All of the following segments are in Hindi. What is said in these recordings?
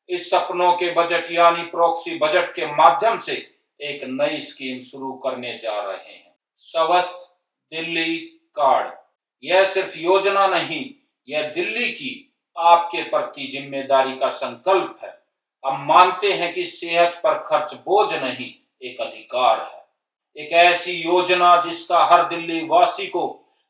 इस सपनों के बजट यानी प्रॉक्सी बजट के माध्यम से एक नई स्कीम शुरू करने जा रहे हैं, स्वस्थ दिल्ली कार्ड। यह सिर्फ योजना नहीं, यह दिल्ली की आपके प्रति जिम्मेदारी का संकल्प है। हम मानते हैं कि सेहत पर खर्च बोझ नहीं, एक अधिकार है। एक ऐसी योजना जिसका हर दिल्ली वासी को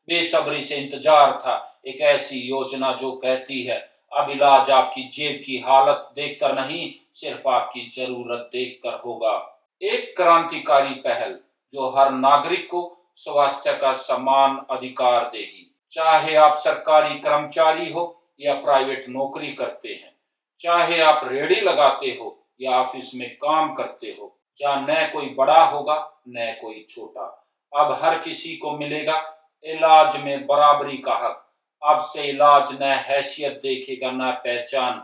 बेसब्री से इंतजार था। एक ऐसी योजना जो कहती है अब इलाज आपकी जेब की हालत देखकर नहीं, सिर्फ आपकी जरूरत देखकर होगा। एक क्रांतिकारी पहल जो हर नागरिक को स्वास्थ्य का समान अधिकार देगी, चाहे आप सरकारी कर्मचारी हो या प्राइवेट नौकरी करते हैं, चाहे आप रेहड़ी लगाते हो या ऑफिस में काम करते हो, जहाँ न कोई बड़ा होगा न कोई छोटा। अब हर किसी को मिलेगा इलाज में बराबरी का हक। अब से इलाज न हैसियत देखेगा न पहचान,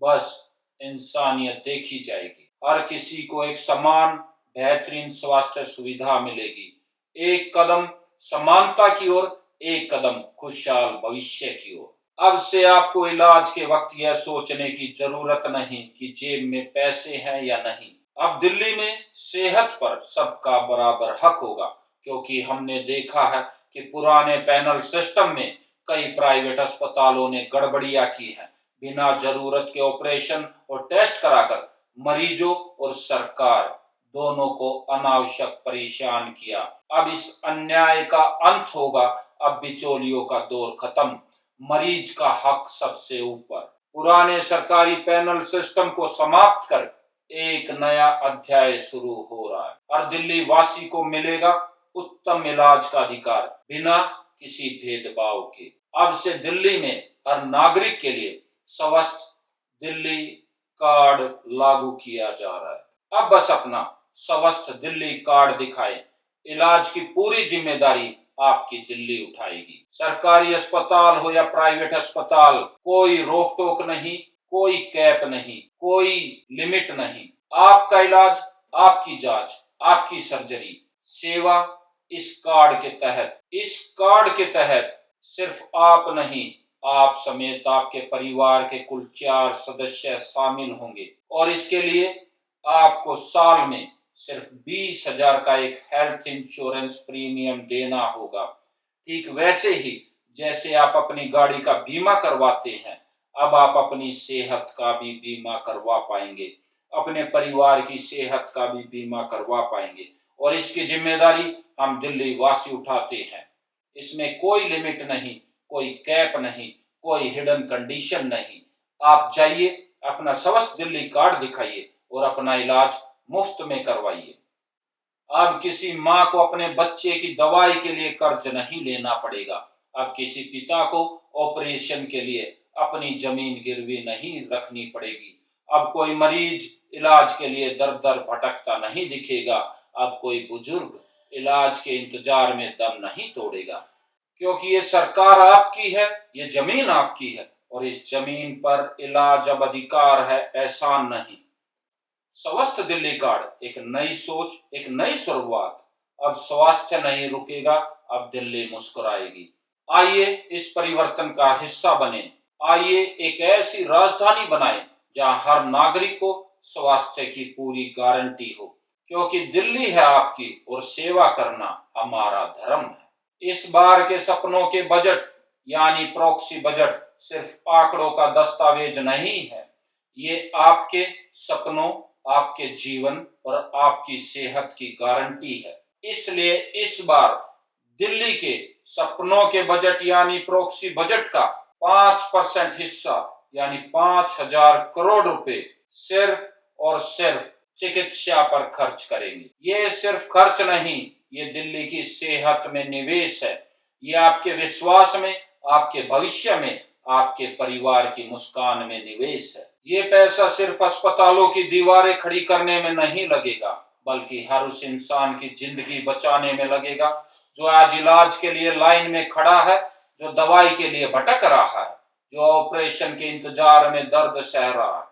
बस इंसानियत देखी जाएगी। हर किसी को एक समान बेहतरीन स्वास्थ्य सुविधा मिलेगी। एक कदम समानता की ओर, एक कदम खुशहाल भविष्य की ओर। अब से आपको इलाज के वक्त यह सोचने की जरूरत नहीं कि जेब में पैसे हैं या नहीं। अब दिल्ली में सेहत पर सबका बराबर हक होगा, क्योंकि हमने देखा है कि पुराने पैनल सिस्टम में कई प्राइवेट अस्पतालों ने गड़बड़ियां की हैं। बिना जरूरत के ऑपरेशन और टेस्ट कराकर मरीजों और सरकार दोनों को अनावश्यक परेशान किया। अब इस अन्याय का अंत होगा। अब बिचौलियों का दौर खत्म, मरीज का हक सबसे ऊपर। पुराने सरकारी पैनल सिस्टम को समाप्त कर एक नया अध्याय शुरू हो रहा है। हर दिल्ली वासी को मिलेगा उत्तम इलाज का अधिकार, बिना किसी भेदभाव के। अब से दिल्ली में हर नागरिक के लिए स्वस्थ दिल्ली कार्ड लागू किया जा रहा है। अब बस अपना स्वस्थ दिल्ली कार्ड दिखाएं, इलाज की पूरी जिम्मेदारी आपकी दिल्ली उठाएगी। सरकारी अस्पताल हो या प्राइवेट अस्पताल, कोई रोक टोक नहीं, कोई कैप नहीं, कोई लिमिट नहीं। आपका इलाज, आपकी जांच, आपकी सर्जरी, सेवा इस कार्ड के तहत। इस कार्ड के तहत सिर्फ आप नहीं, आप समेत आपके परिवार के कुल 4 सदस्य शामिल होंगे। और इसके लिए आपको साल में सिर्फ 20,000 का एक हेल्थ इंश्योरेंस प्रीमियम देना होगा। ठीक वैसे ही जैसे आप अपनी गाड़ी का बीमा करवाते हैं, अब आप अपनी सेहत का भी बीमा करवा पाएंगे, अपने परिवार की सेहत का भी बीमा करवा पाएंगे। और इसकी जिम्मेदारी हम दिल्ली वासी उठाते हैं। इसमें कोई लिमिट नहीं, कोई कैप नहीं, कोई हिडन कंडीशन नहीं। आप जाइए, अपना स्वस्थ दिल्ली कार्ड दिखाइए और अपना इलाज मुफ्त में करवाइए। अब किसी माँ को अपने बच्चे की दवाई के लिए कर्ज नहीं लेना पड़ेगा। अब किसी पिता को ऑपरेशन के लिए अपनी जमीन गिरवी नहीं रखनी पड़ेगी। अब कोई मरीज इलाज के लिए दर दर भटकता नहीं दिखेगा। अब कोई बुजुर्ग इलाज के इंतजार में दम नहीं तोड़ेगा, क्योंकि ये सरकार आपकी है, ये जमीन आपकी है और इस जमीन पर इलाज अब अधिकार है, एहसान नहीं। स्वस्थ दिल्ली कार्ड एक नई सोच, एक नई शुरुआत। अब स्वास्थ्य नहीं रुकेगा, अब दिल्ली मुस्कुराएगी। आइए इस परिवर्तन का हिस्सा बने। आइए एक ऐसी राजधानी बनाएं जहां हर नागरिक को स्वास्थ्य की पूरी गारंटी हो, क्योंकि दिल्ली है आपकी और सेवा करना हमारा धर्म है। इस बार के सपनों के बजट यानी प्रॉक्सी बजट सिर्फ आंकड़ों का दस्तावेज नहीं है, ये आपके सपनों, आपके जीवन और आपकी सेहत की गारंटी है। इसलिए इस बार दिल्ली के सपनों के बजट यानी प्रॉक्सी बजट का 5% हिस्सा यानी 5,000 करोड़ रुपए सिर्फ और सिर्फ चिकित्सा पर खर्च करेंगे। ये सिर्फ खर्च नहीं, ये दिल्ली की सेहत में निवेश है। ये आपके विश्वास में, आपके भविष्य में, आपके परिवार की मुस्कान में निवेश है। ये पैसा सिर्फ अस्पतालों की दीवारें खड़ी करने में नहीं लगेगा, बल्कि हर उस इंसान की जिंदगी बचाने में लगेगा जो आज इलाज के लिए लाइन में खड़ा है, जो दवाई के लिए भटक रहा है, जो ऑपरेशन के इंतजार में दर्द सह रहा है।